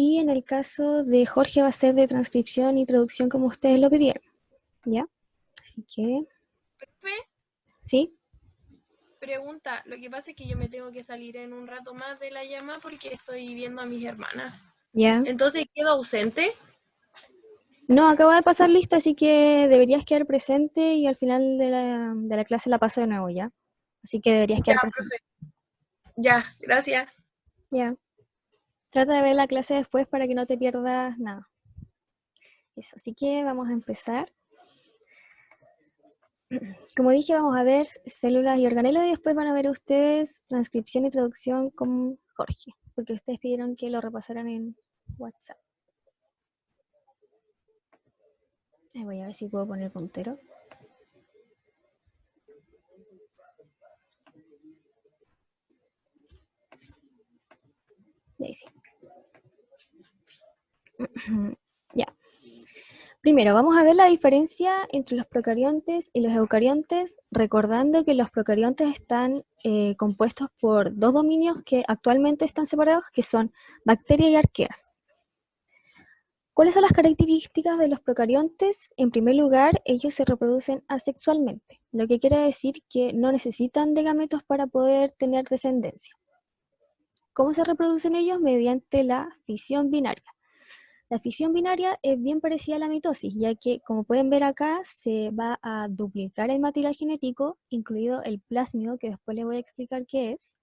Y en el caso de Jorge va a ser de transcripción y traducción como ustedes lo pidieron, ¿ya? Así que, Profe, ¿sí? pregunta, lo que pasa es que yo me tengo que salir en un rato más de la llamada porque estoy viendo a mis hermanas. ¿Ya? Entonces, ¿quedo ausente? No, acabo de pasar lista, así que deberías quedar presente y al final de la clase la paso de nuevo, ¿ya? Así que deberías Ya, quedar presente. profe. Ya, gracias. Ya. Trata de ver la clase después para que no te pierdas nada. Eso, así que vamos a empezar. Como dije, vamos a ver células y organelos y después van a ver ustedes transcripción y traducción con Jorge, porque ustedes pidieron que lo repasaran en WhatsApp. Voy a ver si puedo poner puntero. Y ahí sí. Ya. Primero, vamos a ver la diferencia entre los procariontes y los eucariontes, recordando que los procariontes están compuestos por dos dominios que actualmente están separados, que son bacterias y arqueas. ¿Cuáles son las características de los procariontes? En primer lugar, ellos se reproducen asexualmente, lo que quiere decir que no necesitan de gametos para poder tener descendencia. ¿Cómo se reproducen ellos? Mediante la fisión binaria. La fisión binaria es bien parecida a la mitosis, ya que, como pueden ver acá, se va a duplicar el material genético, incluido el plásmido, que después les voy a explicar qué es,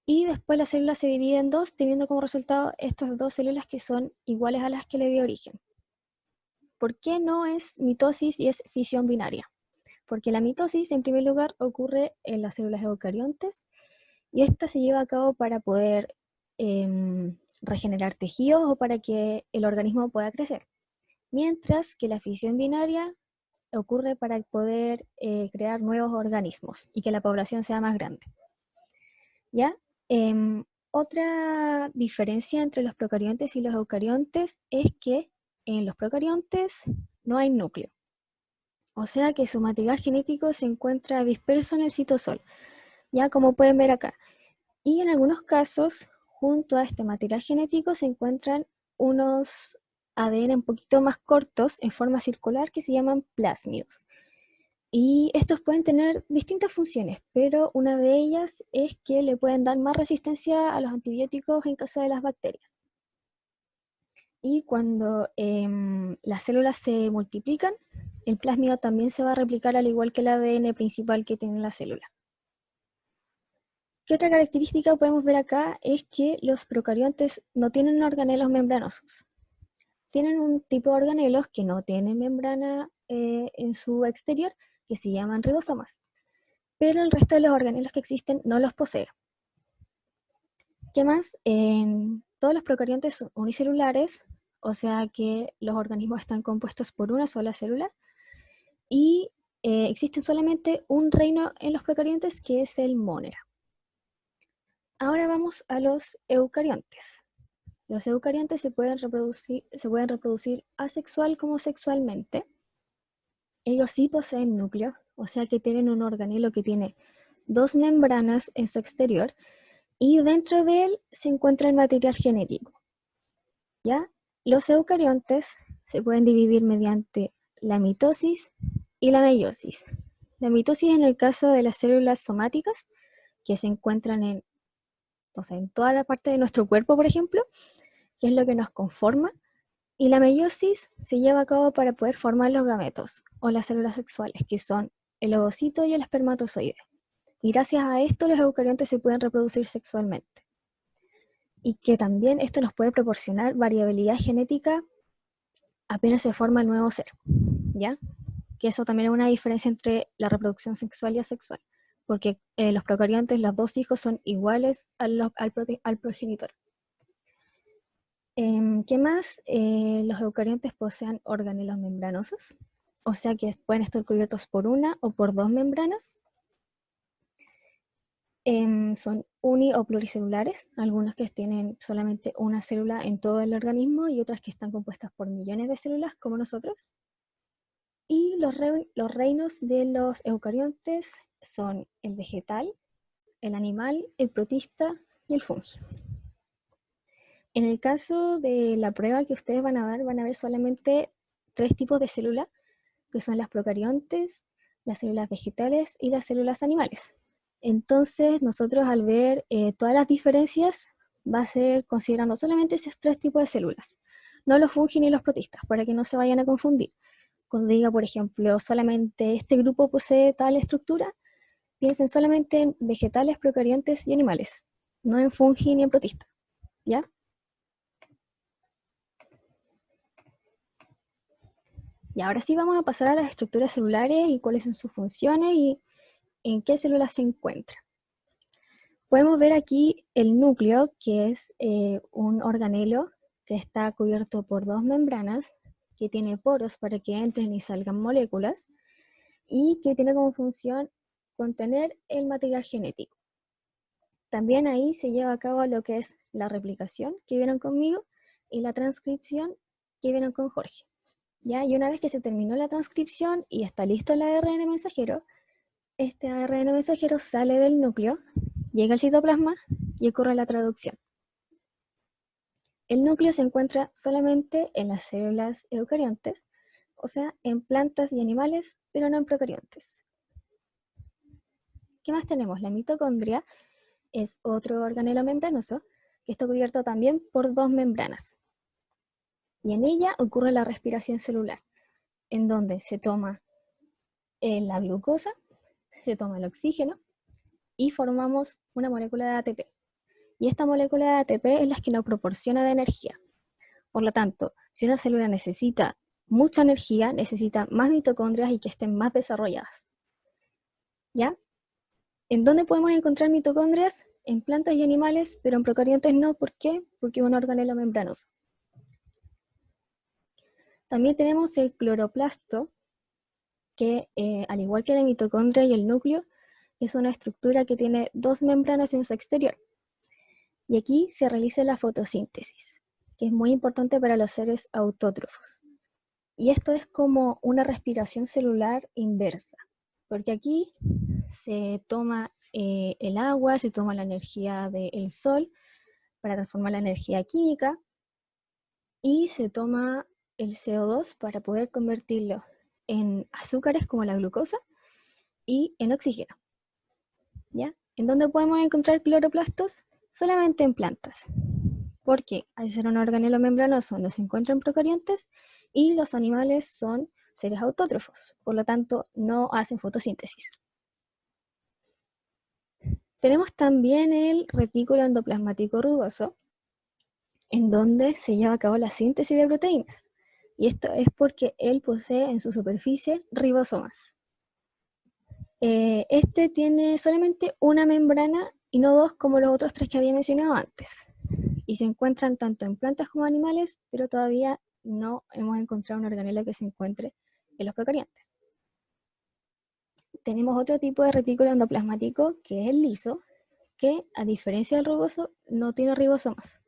y después la célula se divide en dos, teniendo como resultado estas dos células que son iguales a las que le dio origen. ¿Por qué no es mitosis y es fisión binaria? Porque la mitosis, en primer lugar, ocurre en las células eucariontes y esta se lleva a cabo para poder regenerar tejidos o para que el organismo pueda crecer. Mientras que la fisión binaria ocurre para poder crear nuevos organismos y que la población sea más grande. ¿Ya? Otra diferencia entre los procariontes y los eucariontes es que en los procariontes no hay núcleo. O sea que su material genético se encuentra disperso en el citosol, ya como pueden ver acá. Y en algunos casos, junto a este material genético se encuentran unos ADN un poquito más cortos en forma circular que se llaman plásmidos. Y estos pueden tener distintas funciones, pero una de ellas es que le pueden dar más resistencia a los antibióticos en caso de las bacterias. Y cuando las células se multiplican, el plásmido también se va a replicar al igual que el ADN principal que tiene la célula. ¿Qué otra característica podemos ver acá? Es que los procariontes no tienen organelos membranosos. Tienen un tipo de organelos que no tienen membrana en su exterior, que se llaman ribosomas. Pero el resto de los organelos que existen no los posee. ¿Qué más? Todos los procariontes son unicelulares, o sea que los organismos están compuestos por una sola célula, y existe solamente un reino en los procariontes que es el mónera. Ahora vamos a los eucariontes. Los eucariontes se pueden reproducir asexual como sexualmente. Ellos sí poseen núcleo, o sea que tienen un organelo que tiene dos membranas en su exterior y dentro de él se encuentra el material genético. ¿Ya? Los eucariontes se pueden dividir mediante la mitosis y la meiosis. La mitosis en el caso de las células somáticas, que se encuentran en toda la parte de nuestro cuerpo, por ejemplo, que es lo que nos conforma, y la meiosis se lleva a cabo para poder formar los gametos, o las células sexuales, que son el ovocito y el espermatozoide. Y gracias a esto los eucariontes se pueden reproducir sexualmente. Y que también esto nos puede proporcionar variabilidad genética apenas se forma el nuevo ser, ¿ya? Que eso también es una diferencia entre la reproducción sexual y asexual, porque los procariontes, los dos hijos son iguales al progenitor. ¿Qué más? Los eucariontes poseen organelos membranosos, o sea que pueden estar cubiertos por una o por dos membranas. Son uni o pluricelulares, algunos que tienen solamente una célula en todo el organismo y otras que están compuestas por millones de células como nosotros. Y los reinos de los eucariontes son el vegetal, el animal, el protista y el fungi. En el caso de la prueba que ustedes van a dar, van a ver solamente 3 tipos de células, que son las procariontes, las células vegetales y las células animales. Entonces, nosotros al ver todas las diferencias, va a ser considerando solamente esos 3 tipos de células, no los fungi ni los protistas, para que no se vayan a confundir. Cuando diga, por ejemplo, solamente este grupo posee tal estructura, piensen solamente en vegetales, procariontes y animales, no en fungi ni en protistas, ¿ya? Y ahora sí vamos a pasar a las estructuras celulares y cuáles son sus funciones y en qué células se encuentran. Podemos ver aquí el núcleo, que es un organelo que está cubierto por 2 membranas, que tiene poros para que entren y salgan moléculas, y que tiene como función contener el material genético. También ahí se lleva a cabo lo que es la replicación, que vieron conmigo, y la transcripción, que vieron con Jorge. ¿Ya? Y una vez que se terminó la transcripción y está listo el ARN mensajero, este ARN mensajero sale del núcleo, llega al citoplasma y ocurre la traducción. El núcleo se encuentra solamente en las células eucariontes, o sea, en plantas y animales, pero no en procariontes. ¿Qué más tenemos? La mitocondria es otro organelo membranoso que está cubierto también por 2 membranas. Y en ella ocurre la respiración celular, en donde se toma la glucosa, se toma el oxígeno y formamos una molécula de ATP. Y esta molécula de ATP es la que nos proporciona de energía. Por lo tanto, si una célula necesita mucha energía, necesita más mitocondrias y que estén más desarrolladas. ¿Ya? ¿En dónde podemos encontrar mitocondrias? En plantas y animales, pero en procariontes no. ¿Por qué? Porque es un organelo membranoso. También tenemos el cloroplasto, que al igual que la mitocondria y el núcleo, es una estructura que tiene 2 membranas en su exterior. Y aquí se realiza la fotosíntesis, que es muy importante para los seres autótrofos. Y esto es como una respiración celular inversa, porque aquí se toma el agua, se toma la energía del sol para transformar la energía química y se toma el CO2 para poder convertirlo en azúcares como la glucosa y en oxígeno. ¿Ya? ¿En dónde podemos encontrar cloroplastos? Solamente en plantas, porque al ser un organelo membranoso no se encuentra en procariontes y los animales son seres autótrofos, por lo tanto no hacen fotosíntesis. Tenemos también el retículo endoplasmático rugoso, en donde se lleva a cabo la síntesis de proteínas, y esto es porque él posee en su superficie ribosomas. Este tiene solamente una membrana y no 2 como los otros 3 que había mencionado antes. Y se encuentran tanto en plantas como animales, pero todavía no hemos encontrado un organelo que se encuentre en los procariontes. Tenemos otro tipo de retículo endoplasmático, que es el liso, que a diferencia del rugoso, no tiene ribosomas.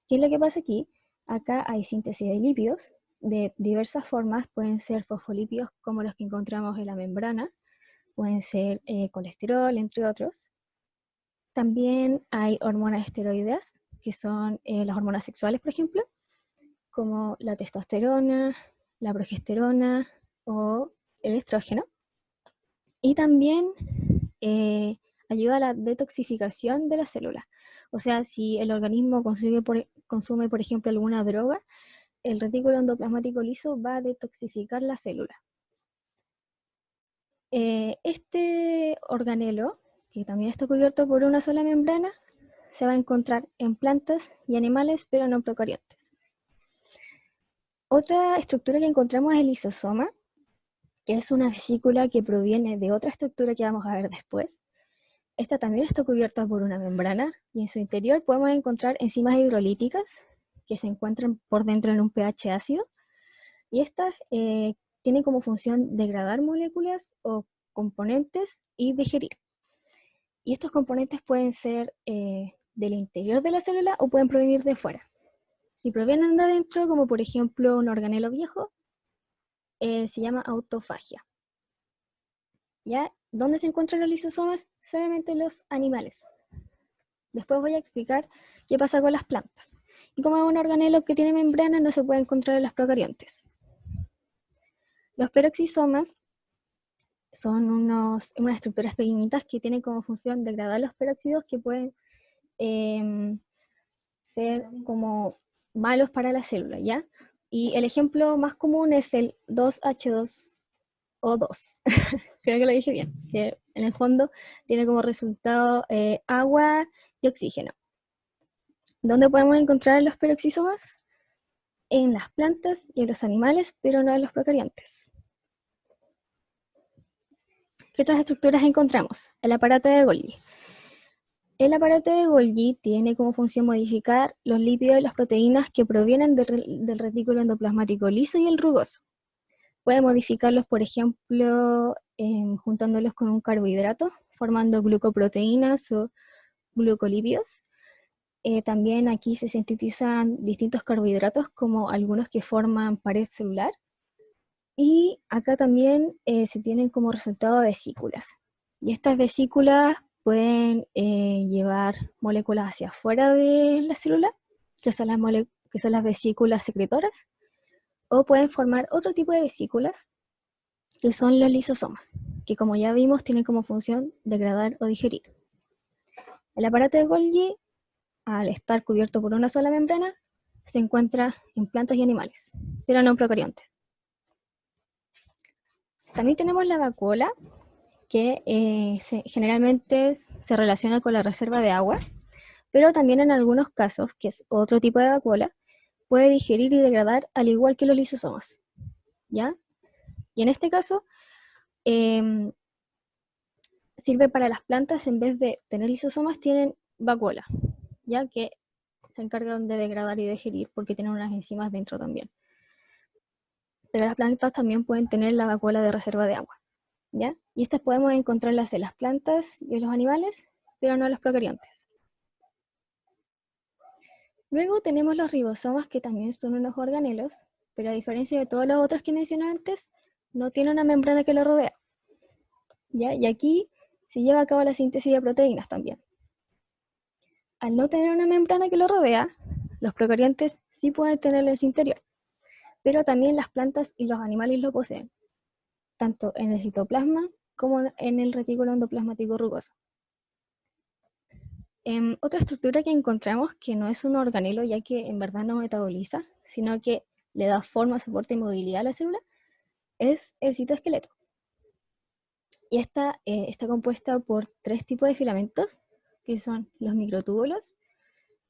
¿Qué es lo que pasa aquí? Acá hay síntesis de lípidos de diversas formas, pueden ser fosfolípidos como los que encontramos en la membrana, pueden ser colesterol, entre otros. También hay hormonas esteroideas, que son las hormonas sexuales, por ejemplo, como la testosterona, la progesterona o el estrógeno. Y también ayuda a la detoxificación de las células. O sea, si el organismo consume, por ejemplo, alguna droga, el retículo endoplasmático liso va a detoxificar la célula. Este organelo, que también está cubierto por una sola membrana, se va a encontrar en plantas y animales, pero no en procariontes. Otra estructura que encontramos es el lisosoma, que es una vesícula que proviene de otra estructura que vamos a ver después. Esta también está cubierta por una membrana y en su interior podemos encontrar enzimas hidrolíticas que se encuentran por dentro en un pH ácido, y estas tienen como función degradar moléculas o componentes y digerir. Y estos componentes pueden ser del interior de la célula o pueden provenir de fuera. Si provienen de adentro, como por ejemplo un organelo viejo, se llama autofagia. ¿Ya? ¿Dónde se encuentran los lisosomas? Solamente en los animales. Después voy a explicar qué pasa con las plantas. Y como es un organelo que tiene membrana, no se puede encontrar en los procariontes. Los peroxisomas son unas estructuras pequeñitas que tienen como función degradar los peróxidos que pueden ser como malos para la célula, ¿ya? Y el ejemplo más común es el 2H2O2. Creo que lo dije bien, que en el fondo tiene como resultado agua y oxígeno. ¿Dónde podemos encontrar los peroxisomas? En las plantas y en los animales, pero no en los procariontes. ¿Qué otras estructuras encontramos? El aparato de Golgi. El aparato de Golgi tiene como función modificar los lípidos y las proteínas que provienen del retículo endoplasmático liso y el rugoso. Puede modificarlos, por ejemplo, juntándolos con un carbohidrato, formando glucoproteínas o glucolípidos. También aquí se sintetizan distintos carbohidratos, como algunos que forman pared celular. Y acá también se tienen como resultado vesículas. Y estas vesículas pueden llevar moléculas hacia afuera de la célula, que son las vesículas secretoras, o pueden formar otro tipo de vesículas, que son los lisosomas, que como ya vimos tienen como función degradar o digerir. El aparato de Golgi, al estar cubierto por una sola membrana, se encuentra en plantas y animales, pero no en procariontes. También tenemos la vacuola, que generalmente se relaciona con la reserva de agua, pero también en algunos casos, que es otro tipo de vacuola, puede digerir y degradar al igual que los lisosomas, ¿ya? Y en este caso, sirve para las plantas, en vez de tener lisosomas, tienen vacuola, ya que se encargan de degradar y digerir porque tienen unas enzimas dentro también. Pero las plantas también pueden tener la vacuola de reserva de agua, ¿ya? Y estas podemos encontrarlas en las plantas y en los animales, pero no en los procariontes. Luego tenemos los ribosomas, que también son unos organelos, pero a diferencia de todos los otros que mencioné antes, no tienen una membrana que lo rodea, ¿ya? Y aquí se lleva a cabo la síntesis de proteínas también. Al no tener una membrana que lo rodea, los procariontes sí pueden tenerlo en su interior, pero también las plantas y los animales lo poseen, tanto en el citoplasma como en el retículo endoplasmático rugoso. Otra estructura que encontramos, que no es un organelo, ya que en verdad no metaboliza, sino que le da forma, soporte y movilidad a la célula, es el citoesqueleto. Y esta está compuesta por 3 tipos de filamentos, que son los microtúbulos,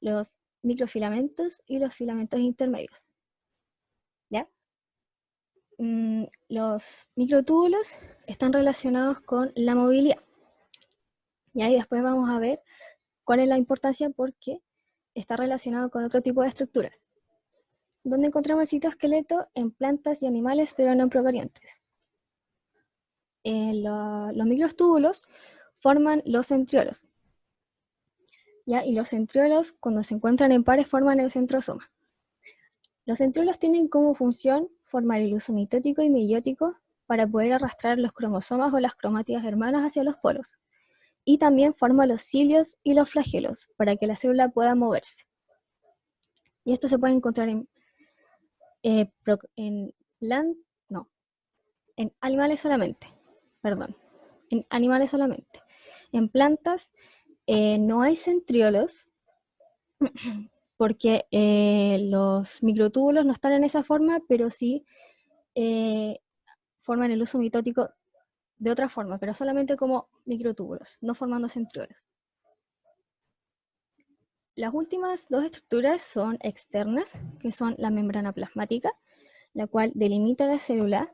los microfilamentos y los filamentos intermedios. ¿Ya? Los microtúbulos están relacionados con la movilidad. Y ahí después vamos a ver cuál es la importancia, porque está relacionado con otro tipo de estructuras. ¿Dónde encontramos el citoesqueleto? En plantas y animales, pero no en procariontes. Los microtúbulos forman los centriolos, ¿ya? Y los centriolos, cuando se encuentran en pares, forman el centrosoma. Los centriolos tienen como función formar el uso mitótico y meiótico para poder arrastrar los cromosomas o las cromátidas hermanas hacia los polos. Y también forma los cilios y los flagelos para que la célula pueda moverse. Y esto se puede encontrar en animales solamente. Perdón, en animales solamente. En plantas no hay centriolos, porque los microtúbulos no están en esa forma, pero sí forman el uso mitótico de otra forma, pero solamente como microtúbulos, no formando centriolos. Las últimas 2 estructuras son externas, que son la membrana plasmática, la cual delimita la célula,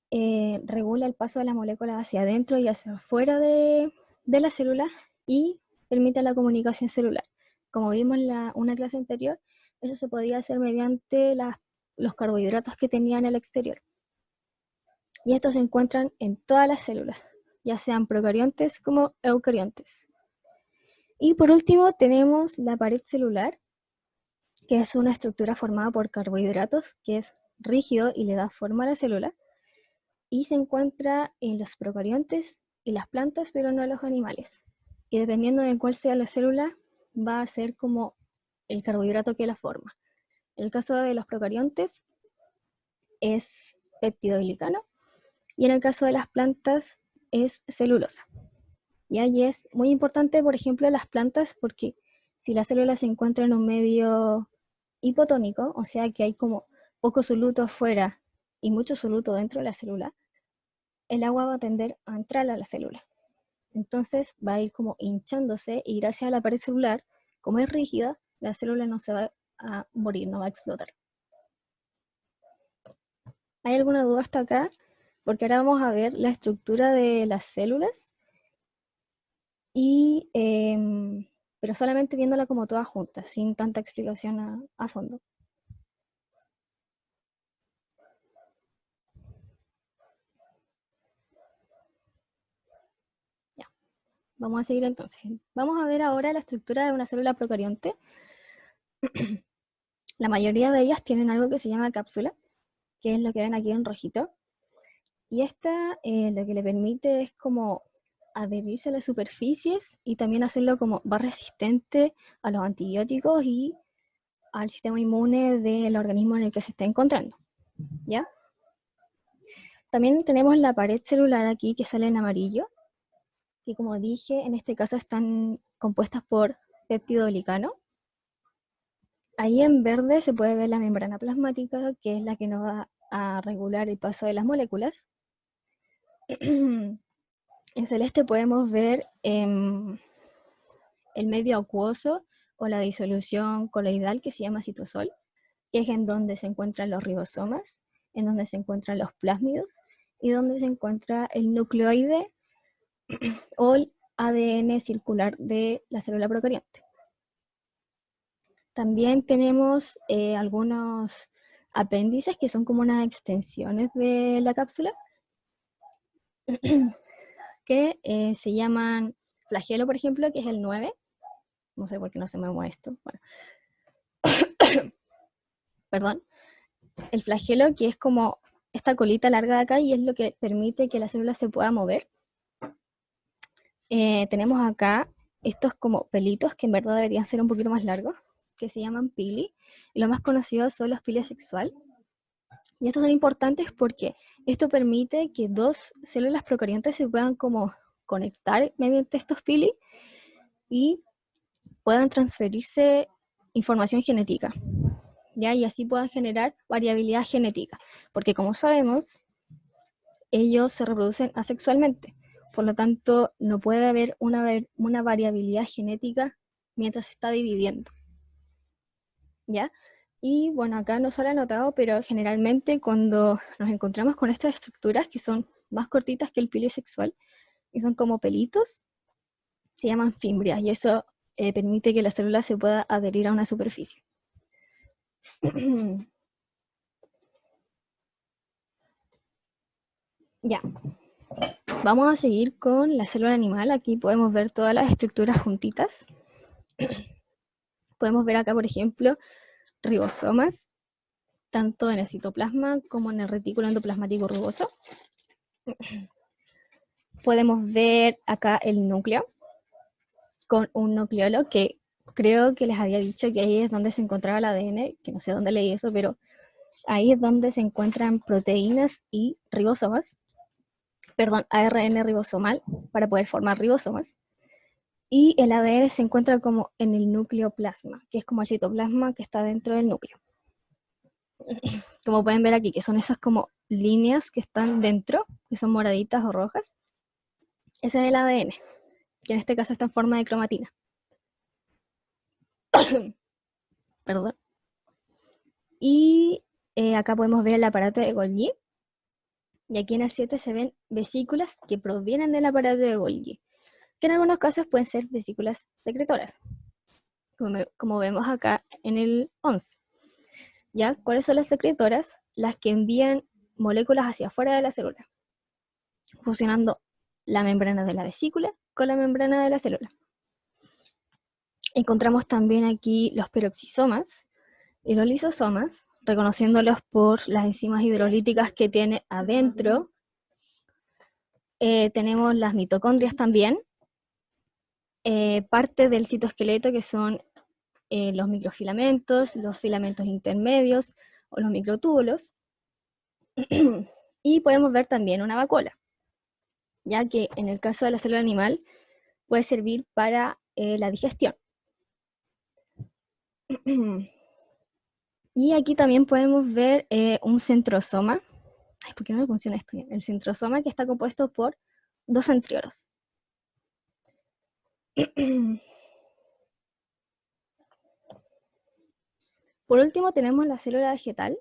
regula el paso de las moléculas hacia adentro y hacia afuera de la célula y permite la comunicación celular. Como vimos en una clase anterior, eso se podía hacer mediante los carbohidratos que tenían en el exterior. Y estos se encuentran en todas las células, ya sean procariontes como eucariontes. Y por último tenemos la pared celular, que es una estructura formada por carbohidratos, que es rígido y le da forma a la célula, y se encuentra en los procariontes y las plantas, pero no en los animales. Y dependiendo de cuál sea la célula, va a ser como el carbohidrato que la forma. En el caso de los procariontes es peptidoglicano y en el caso de las plantas es celulosa. Y ahí es muy importante, por ejemplo, las plantas, porque si la célula se encuentra en un medio hipotónico, o sea que hay como poco soluto afuera y mucho soluto dentro de la célula, el agua va a tender a entrar a la célula. Entonces va a ir como hinchándose y gracias a la pared celular, como es rígida, la célula no se va a morir, no va a explotar. ¿Hay alguna duda hasta acá? Porque ahora vamos a ver la estructura de las células, y, pero solamente viéndola como toda junta, sin tanta explicación a fondo. Ya, vamos a seguir entonces. Vamos a ver ahora la estructura de una célula procarionte. La mayoría de ellas tienen algo que se llama cápsula, que es lo que ven aquí en rojito. Y esta lo que le permite es como adherirse a las superficies y también hacerlo como más resistente a los antibióticos y al sistema inmune del organismo en el que se está encontrando, ¿ya? También tenemos la pared celular aquí que sale en amarillo, que como dije, en este caso están compuestas por peptidoglicano. Ahí en verde se puede ver la membrana plasmática, que es la que nos va a regular el paso de las moléculas. En celeste podemos ver el medio acuoso o la disolución coloidal que se llama citosol, que es en donde se encuentran los ribosomas, en donde se encuentran los plásmidos y donde se encuentra el nucleoide o el ADN circular de la célula procarionte. También tenemos algunos apéndices que son como unas extensiones de la cápsula que se llaman flagelo, por ejemplo, que es el 9. No sé por qué no se me mueve esto. Bueno. Perdón. El flagelo, que es como esta colita larga de acá y es lo que permite que la célula se pueda mover. Tenemos acá estos como pelitos que en verdad deberían ser un poquito más largos, que se llaman pili, y los más conocidos son los pili asexual. Y estos son importantes porque esto permite que dos células procariontes se puedan como conectar mediante estos pili y puedan transferirse información genética, ¿ya? Y así puedan generar variabilidad genética, porque como sabemos, ellos se reproducen asexualmente, por lo tanto no puede haber una variabilidad genética mientras se está dividiendo, ¿ya? Y bueno, acá no sale anotado, pero generalmente cuando nos encontramos con estas estructuras que son más cortitas que el pili sexual, y son como pelitos, se llaman fimbrias, y eso permite que la célula se pueda adherir a una superficie. Ya, vamos a seguir con la célula animal. Aquí podemos ver todas las estructuras juntitas. Podemos ver acá, por ejemplo, ribosomas, tanto en el citoplasma como en el retículo endoplasmático rugoso. Podemos ver acá el núcleo, con un nucleolo que creo que les había dicho que ahí es donde se encontraba el ADN, que no sé dónde leí eso, pero ahí es donde se encuentran proteínas y ribosomas, perdón, ARN ribosomal, para poder formar ribosomas. Y el ADN se encuentra como en el nucleoplasma, que es como el citoplasma que está dentro del núcleo. Como pueden ver aquí, que son esas como líneas que están dentro, que son moraditas o rojas. Ese es el ADN, que en este caso está en forma de cromatina. Perdón. Y acá podemos ver el aparato de Golgi. Y aquí en el 7 se ven vesículas que provienen del aparato de Golgi, que en algunos casos pueden ser vesículas secretoras, como vemos acá en el 11. ¿Ya? ¿Cuáles son las secretoras? Las que envían moléculas hacia afuera de la célula, fusionando la membrana de la vesícula con la membrana de la célula. Encontramos también aquí los peroxisomas y los lisosomas, reconociéndolos por las enzimas hidrolíticas que tiene adentro. Tenemos las mitocondrias también, parte del citoesqueleto, que son los microfilamentos, los filamentos intermedios o los microtúbulos. Y podemos ver también una vacuola, ya que en el caso de la célula animal puede servir para la digestión. Y aquí también podemos ver un centrosoma. Ay, ¿por qué no me funciona esto? El centrosoma, que está compuesto por dos centriolos. Por último tenemos la célula vegetal,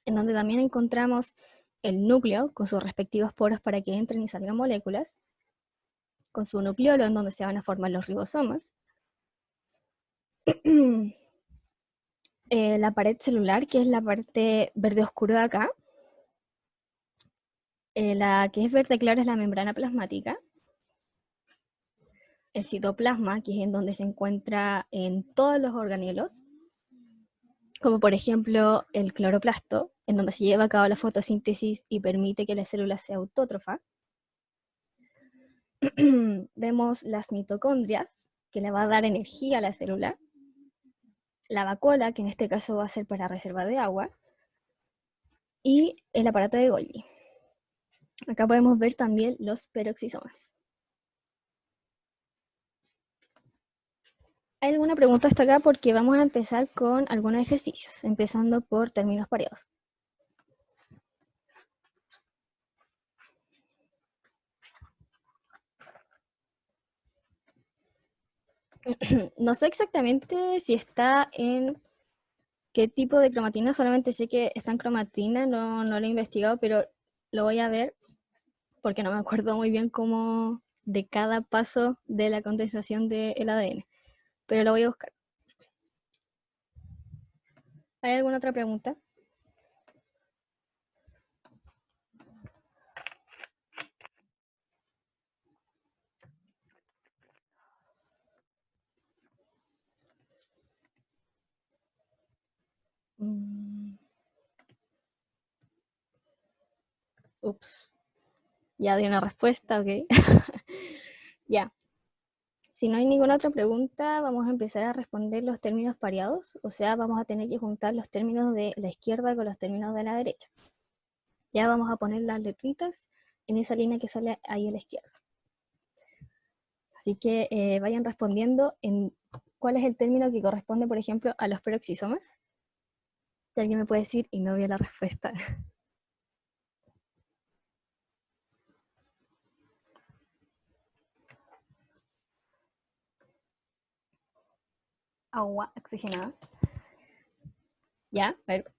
en donde también encontramos el núcleo con sus respectivos poros para que entren y salgan moléculas, con su nucleolo en donde se van a formar los ribosomas, la pared celular, que es la parte verde oscuro de acá, la que es verde claro es la membrana plasmática, el citoplasma, que es en donde se encuentra en todos los organelos, como por ejemplo el cloroplasto, en donde se lleva a cabo la fotosíntesis y permite que la célula sea autótrofa. Vemos las mitocondrias, que le va a dar energía a la célula, la vacuola, que en este caso va a ser para reserva de agua, y el aparato de Golgi. Acá podemos ver también los peroxisomas. ¿Hay alguna pregunta hasta acá? Porque vamos a empezar con algunos ejercicios, empezando por términos pareados. No sé exactamente si está en qué tipo de cromatina, solamente sé que está en cromatina, no lo he investigado, pero lo voy a ver porque no me acuerdo muy bien cómo de cada paso de la condensación del ADN, pero lo voy a buscar. ¿Hay alguna otra pregunta? Ups, ya di una respuesta, ok. Ya. Si no hay ninguna otra pregunta, vamos a empezar a responder los términos pareados, o sea, vamos a tener que juntar los términos de la izquierda con los términos de la derecha. Ya vamos a poner las letritas en esa línea que sale ahí a la izquierda. Así que vayan respondiendo en cuál es el término que corresponde, por ejemplo, a los peroxisomas. Si alguien me puede decir y no vio la respuesta. Agua oxigenada. Ya, a ver.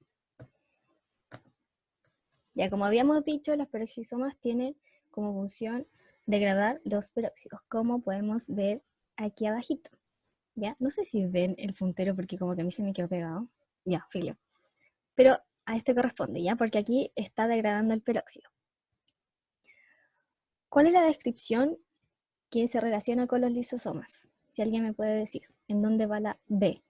Ya, como habíamos dicho, los peroxisomas tienen como función degradar los peróxidos, como podemos ver aquí abajito. ¿Ya? No sé si ven el puntero porque como que a mí se me quedó pegado. Ya, filio. Pero a este corresponde, ¿ya? Porque aquí está degradando el peróxido. ¿Cuál es la descripción que se relaciona con los lisosomas? Si alguien me puede decir, ¿en dónde va la B?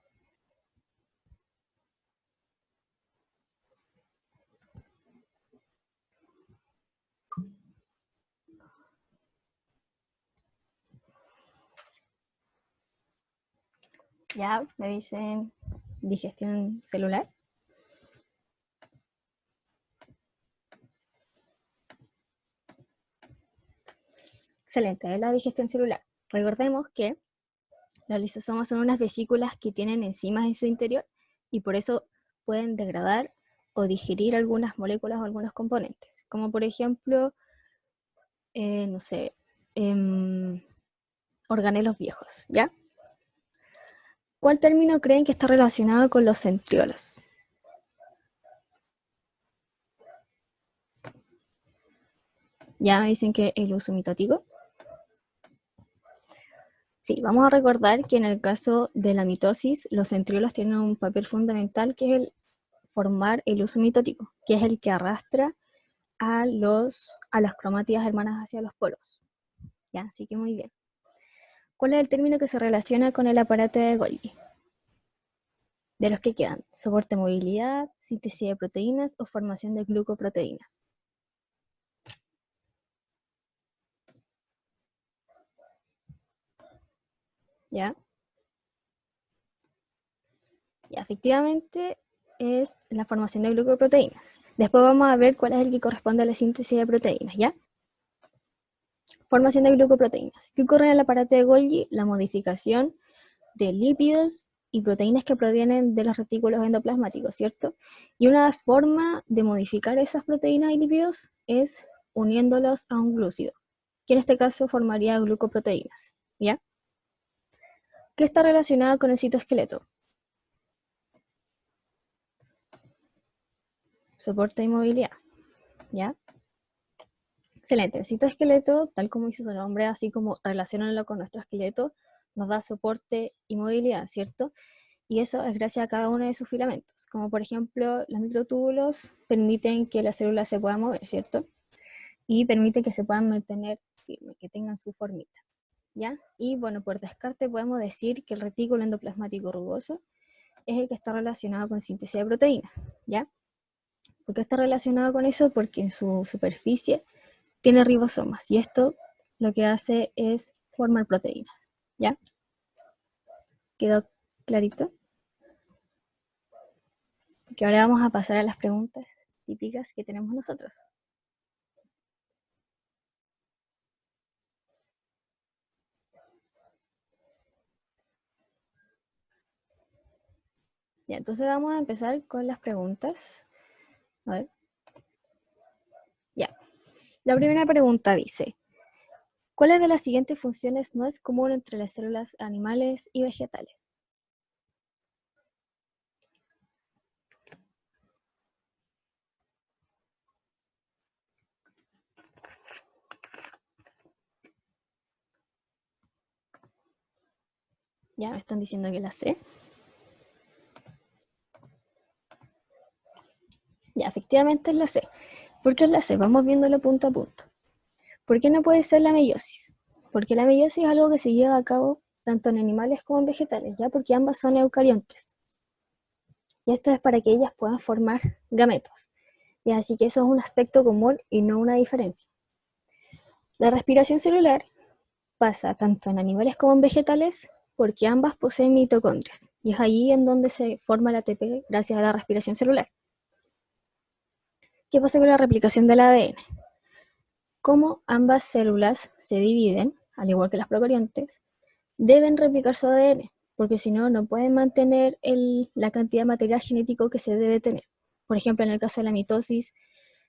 Ya, me dicen digestión celular. Excelente, es la digestión celular. Recordemos que los lisosomas son unas vesículas que tienen enzimas en su interior y por eso pueden degradar o digerir algunas moléculas o algunos componentes, como por ejemplo, no sé, organelos viejos, ¿ya? ¿Cuál término creen que está relacionado con los centriolos? Ya me dicen que el uso mitótico. Sí, vamos a recordar que en el caso de la mitosis, los centriolos tienen un papel fundamental que es el formar el uso mitótico, que es el que arrastra a las cromátidas hermanas hacia los polos. Ya, así que muy bien. ¿Cuál es el término que se relaciona con el aparato de Golgi? De los que quedan, soporte movilidad, síntesis de proteínas o formación de glucoproteínas. ¿Ya? Y efectivamente es la formación de glucoproteínas. Después vamos a ver cuál es el que corresponde a la síntesis de proteínas, ¿ya? Formación de glucoproteínas. ¿Qué ocurre en el aparato de Golgi? La modificación de lípidos y proteínas que provienen de los retículos endoplasmáticos, ¿cierto? Y una forma de modificar esas proteínas y lípidos es uniéndolos a un glúcido, que en este caso formaría glucoproteínas, ¿ya? ¿Qué está relacionado con el citoesqueleto? Soporte y movilidad, ¿ya? Excelente. El citoesqueleto, tal como dice su nombre, así como relacionarlo con nuestro esqueleto, nos da soporte y movilidad, ¿cierto? Y eso es gracias a cada uno de sus filamentos, como por ejemplo los microtúbulos permiten que las células se puedan mover, ¿cierto? Y permiten que se puedan mantener firmes, que tengan su formita, ¿ya? Y bueno, por descarte podemos decir que el retículo endoplasmático rugoso es el que está relacionado con síntesis de proteínas, ¿ya? ¿Por qué está relacionado con eso? Porque en su superficie tiene ribosomas y esto lo que hace es formar proteínas, ¿ya? ¿Quedó clarito? Que ahora vamos a pasar a las preguntas típicas que tenemos nosotros. Ya, entonces vamos a empezar con las preguntas. A ver. Ya. La primera pregunta dice, ¿cuál de las siguientes funciones no es común entre las células animales y vegetales? Ya me están diciendo que la sé. Ya, efectivamente es la C. ¿Por qué es la C? Vamos viéndolo punto a punto. ¿Por qué no puede ser la meiosis? Porque la meiosis es algo que se lleva a cabo tanto en animales como en vegetales, ¿ya? Porque ambas son eucariontes. Y esto es para que ellas puedan formar gametos. Y así que eso es un aspecto común y no una diferencia. La respiración celular pasa tanto en animales como en vegetales porque ambas poseen mitocondrias. Y es ahí en donde se forma el ATP gracias a la respiración celular. ¿Qué pasa con la replicación del ADN? Como ambas células se dividen, al igual que las procariontes, deben replicar su ADN, porque si no, no pueden mantener la cantidad de material genético que se debe tener. Por ejemplo, en el caso de la mitosis,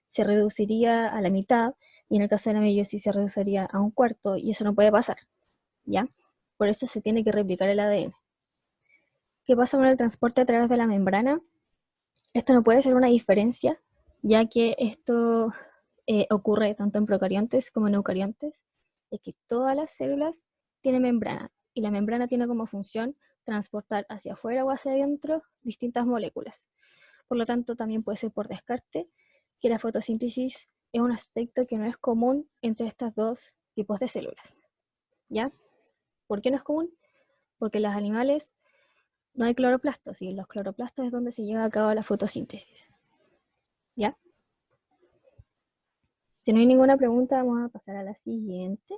se reduciría a la mitad, y en el caso de la meiosis se reduciría a un cuarto, y eso no puede pasar, ¿ya? Por eso se tiene que replicar el ADN. ¿Qué pasa con el transporte a través de la membrana? Esto no puede ser una diferencia, ya que esto ocurre tanto en procariontes como en eucariontes, es que todas las células tienen membrana, y la membrana tiene como función transportar hacia afuera o hacia adentro distintas moléculas. Por lo tanto, también puede ser por descarte que la fotosíntesis es un aspecto que no es común entre estos dos tipos de células, ¿ya? ¿Por qué no es común? Porque en los animales no hay cloroplastos, y en los cloroplastos es donde se lleva a cabo la fotosíntesis, ¿ya? Si no hay ninguna pregunta, vamos a pasar a la siguiente.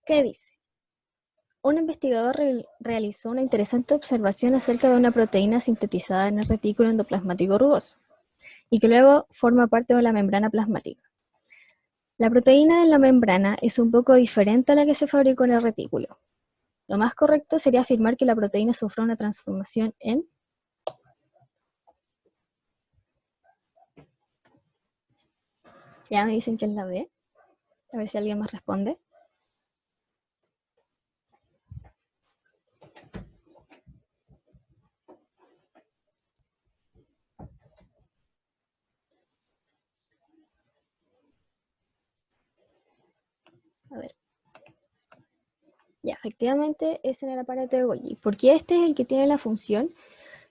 ¿Qué dice? Un investigador realizó una interesante observación acerca de una proteína sintetizada en el retículo endoplasmático rugoso y que luego forma parte de la membrana plasmática. La proteína en la membrana es un poco diferente a la que se fabricó en el retículo. Lo más correcto sería afirmar que la proteína sufrió una transformación en... Ya me dicen que es la B. A ver si alguien más responde. A ver. Ya, efectivamente es en el aparato de Golgi, porque este es el que tiene la función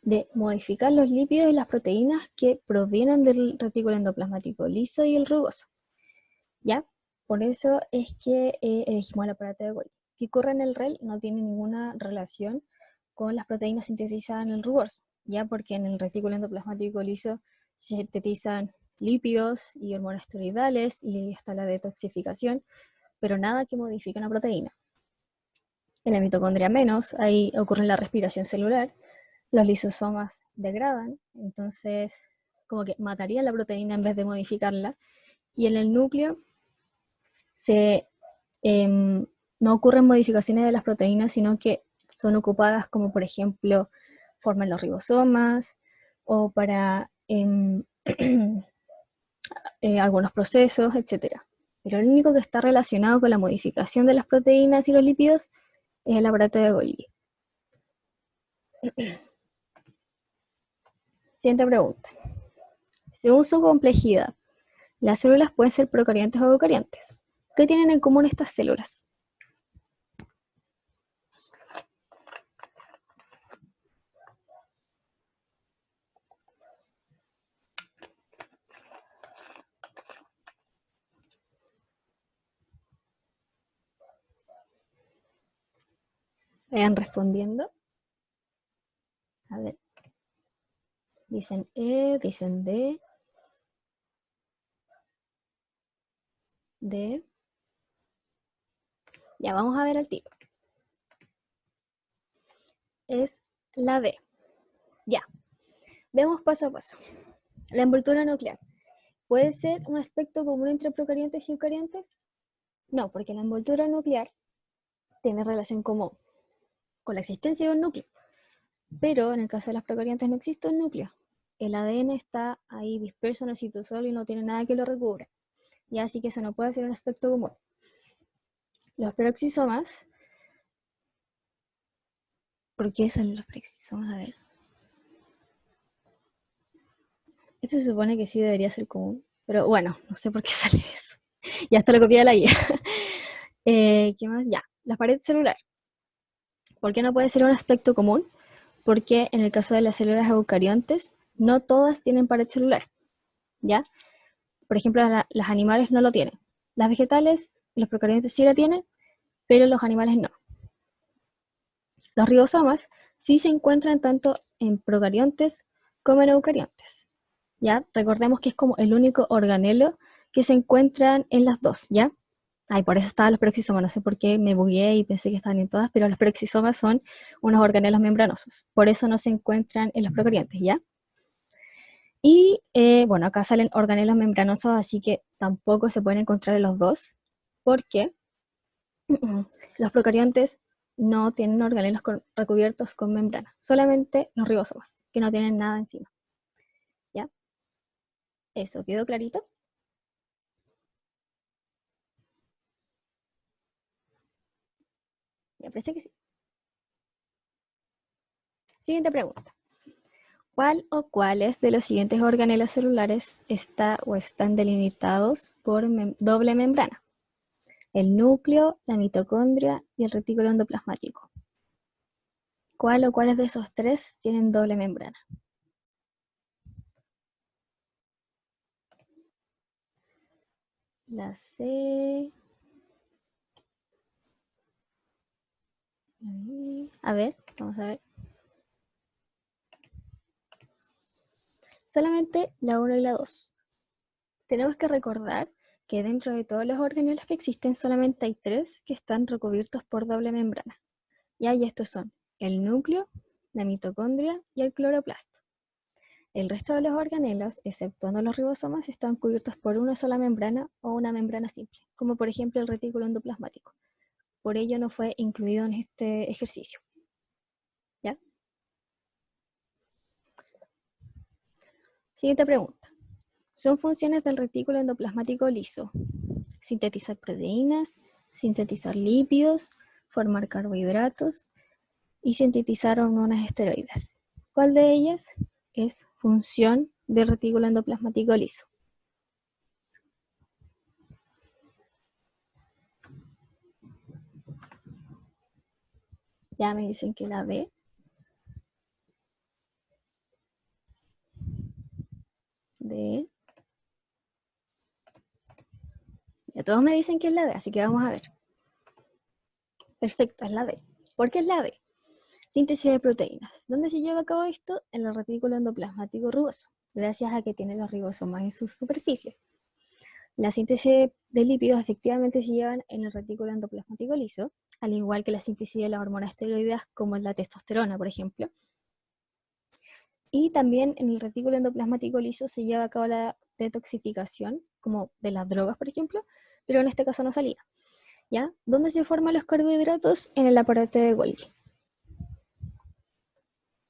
de modificar los lípidos y las proteínas que provienen del retículo endoplasmático liso y el rugoso. ¿Ya? Por eso es que elegimos el aparato de Golgi. Que ocurre en el REL no tiene ninguna relación con las proteínas sintetizadas en el rugoso, ya porque en el retículo endoplasmático liso se sintetizan lípidos y hormonas esteroidales y hasta la detoxificación, pero nada que modifique una proteína. En la mitocondria menos, ahí ocurre la respiración celular, los lisosomas degradan, entonces como que mataría la proteína en vez de modificarla, y en el núcleo no ocurren modificaciones de las proteínas, sino que son ocupadas como por ejemplo forman los ribosomas o para algunos procesos, etc. Pero lo único que está relacionado con la modificación de las proteínas y los lípidos es el aparato de Golgi. Siguiente pregunta. Según su complejidad, las células pueden ser procariontes o eucariontes. ¿Qué tienen en común estas células? Vayan respondiendo. A ver. Dicen E, dicen D. D. Ya, vamos a ver el tipo. Es la D. Ya. Vemos paso a paso. La envoltura nuclear. ¿Puede ser un aspecto común entre procariontes y eucariontes? No, porque la envoltura nuclear tiene relación común con la existencia de un núcleo. Pero en el caso de las procariontes no existe un núcleo. El ADN está ahí disperso en el citosol y no tiene nada que lo recubra. Ya, así que eso no puede ser un aspecto común. Los peroxisomas. ¿Por qué salen los peroxisomas? A ver. Esto se supone que sí debería ser común. Pero bueno, no sé por qué sale eso. Ya está la copia de la guía. ¿Qué más? Ya. La pared celular. ¿Por qué no puede ser un aspecto común? Porque en el caso de las células eucariontes, no todas tienen pared celular. ¿Ya? Por ejemplo, las animales no lo tienen. Las vegetales, los procariontes sí la tienen, pero los animales no. Los ribosomas sí se encuentran tanto en procariontes como en eucariontes. ¿Ya? Recordemos que es como el único organelo que se encuentran en las dos, ¿ya? Ay, por eso estaban los peroxisomas, no sé por qué me bugueé y pensé que estaban en todas, pero los peroxisomas son unos organelos membranosos, por eso no se encuentran en los procariontes, ¿ya? Y bueno, acá salen organelos membranosos, así que tampoco se pueden encontrar en los dos, porque los procariontes no tienen organelos recubiertos con membrana, solamente los ribosomas, que no tienen nada encima. ¿Ya? ¿Eso quedó clarito? Me parece que sí. Siguiente pregunta. ¿Cuál o cuáles de los siguientes organelos celulares están delimitados por doble membrana? El núcleo, la mitocondria y el retículo endoplasmático. ¿Cuál o cuáles de esos tres tienen doble membrana? La C. A ver, vamos a ver. Solamente la 1 y la 2. Tenemos que recordar que dentro de todos los organelos que existen solamente hay 3 que están recubiertos por doble membrana. Y estos son el núcleo, la mitocondria y el cloroplasto. El resto de los organelos, exceptuando los ribosomas, están cubiertos por una sola membrana o una membrana simple, como por ejemplo el retículo endoplasmático. Por ello no fue incluido en este ejercicio. ¿Ya? Siguiente pregunta. Son funciones del retículo endoplasmático liso: sintetizar proteínas, sintetizar lípidos, formar carbohidratos y sintetizar hormonas esteroides. ¿Cuál de ellas es función del retículo endoplasmático liso? Ya me dicen que la B. D. Ya todos me dicen que es la D, así que vamos a ver. Perfecto, es la D. ¿Por qué es la D? Síntesis de proteínas. ¿Dónde se lleva a cabo esto? En el retículo endoplasmático rugoso, gracias a que tiene los ribosomas en su superficie. La síntesis de lípidos efectivamente se llevan en el retículo endoplasmático liso, al igual que la síntesis de las hormonas esteroideas como la testosterona, por ejemplo. Y también en el retículo endoplasmático liso se lleva a cabo la detoxificación, como de las drogas, por ejemplo, pero en este caso no salía. ¿Ya? ¿Dónde se forman los carbohidratos? En el aparato de Golgi.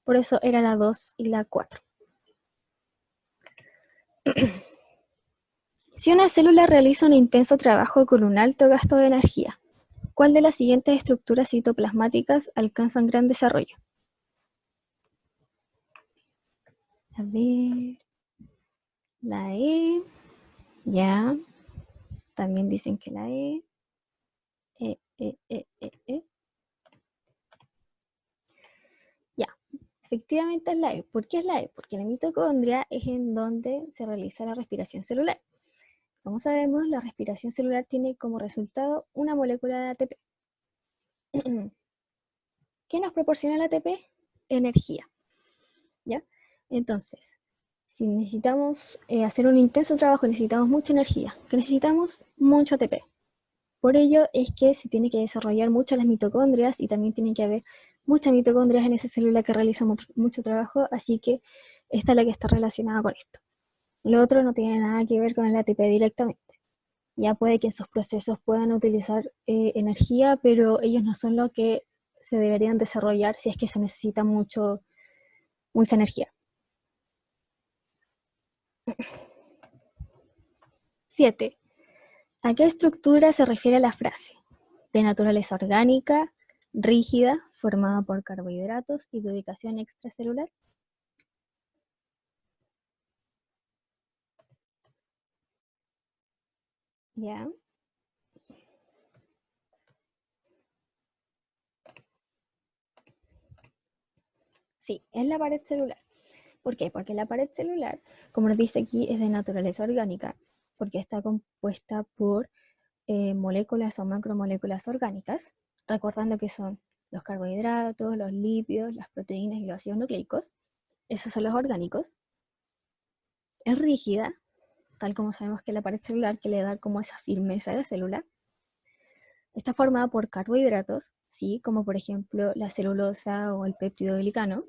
Por eso era la 2 y la 4. Si una célula realiza un intenso trabajo con un alto gasto de energía, ¿cuál de las siguientes estructuras citoplasmáticas alcanza un gran desarrollo? A ver, la E, ya, también dicen que la E, ya, efectivamente es la E. ¿Por qué es la E? Porque la mitocondria es en donde se realiza la respiración celular. Como sabemos, la respiración celular tiene como resultado una molécula de ATP. ¿Qué nos proporciona el ATP? Energía. ¿Ya? Entonces, si necesitamos hacer un intenso trabajo, necesitamos mucha energía. ¿Qué necesitamos? Mucho ATP. Por ello es que se tiene que desarrollar mucho las mitocondrias y también tiene que haber muchas mitocondrias en esa célula que realiza mucho trabajo, así que esta es la que está relacionada con esto. Lo otro no tiene nada que ver con el ATP directamente. Ya puede que en sus procesos puedan utilizar energía, pero ellos no son lo que se deberían desarrollar si es que se necesita mucha energía. 7. ¿A qué estructura se refiere la frase? De naturaleza orgánica, rígida, formada por carbohidratos y de ubicación extracelular. Ya. Sí, es la pared celular. ¿Por qué? Porque la pared celular, como nos dice aquí, es de naturaleza orgánica, porque está compuesta por moléculas o macromoléculas orgánicas, recordando que son los carbohidratos, los lípidos, las proteínas y los ácidos nucleicos. Esos son los orgánicos. Es rígida, tal como sabemos que la pared celular, que le da como esa firmeza a la célula. Está formada por carbohidratos, ¿sí? Como por ejemplo la celulosa o el peptidoglicano,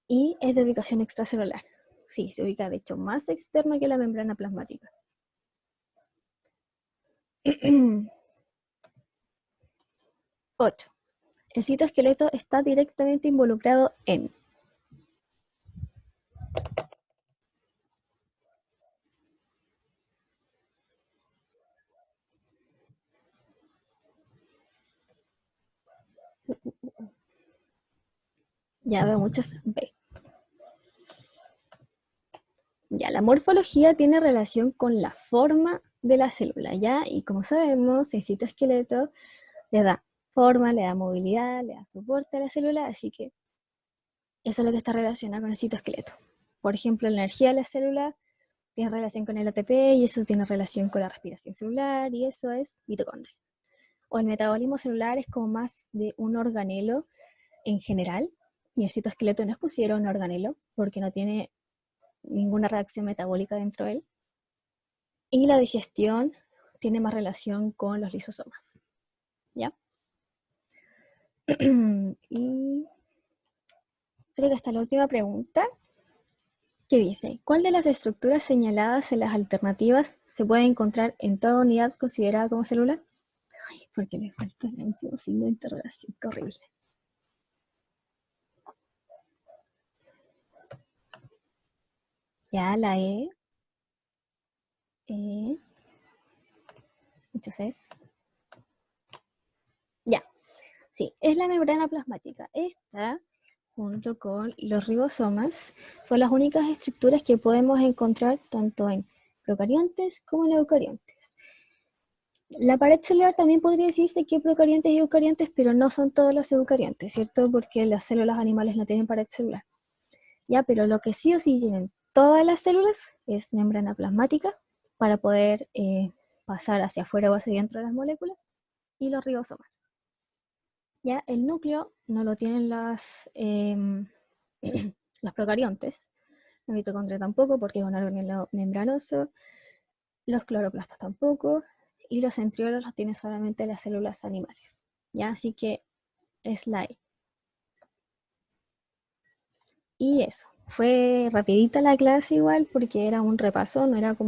y es de ubicación extracelular. Sí, se ubica de hecho más externo que la membrana plasmática. 8. El citoesqueleto está directamente involucrado en. Ya veo muchas B. Ya, la morfología tiene relación con la forma de la célula, ¿ya? Y como sabemos, el citoesqueleto le da forma, le da movilidad, le da soporte a la célula, así que eso es lo que está relacionado con el citoesqueleto. Por ejemplo, la energía de la célula tiene relación con el ATP y eso tiene relación con la respiración celular y eso es mitocondria. O el metabolismo celular es como más de un organelo en general y el citoesqueleto no es considerado un organelo porque no tiene ninguna reacción metabólica dentro de él. Y la digestión tiene más relación con los lisosomas. ¿Ya? Y creo que esta es la última pregunta, que dice, ¿cuál de las estructuras señaladas en las alternativas se puede encontrar en toda unidad considerada como celular? Ay, porque me falta el último signo de interrogación, qué horrible. Ya, la muchos es. Ya, sí, es la membrana plasmática. Esta, junto con los ribosomas, son las únicas estructuras que podemos encontrar tanto en procariontes como en eucariontes. La pared celular también podría decirse que procariontes y eucariontes, pero no son todos los eucariontes, ¿cierto? Porque las células animales no tienen pared celular. Ya, pero lo que sí o sí tienen todas las células es membrana plasmática para poder pasar hacia afuera o hacia adentro de las moléculas y los ribosomas. Ya, el núcleo no lo tienen los procariontes, la mitocondria tampoco porque es un organelo membranoso, los cloroplastos tampoco, y los centriolos los tienen solamente las células animales. ¿Ya? Así que es la E. Y eso, fue rapidita la clase igual porque era un repaso, no era como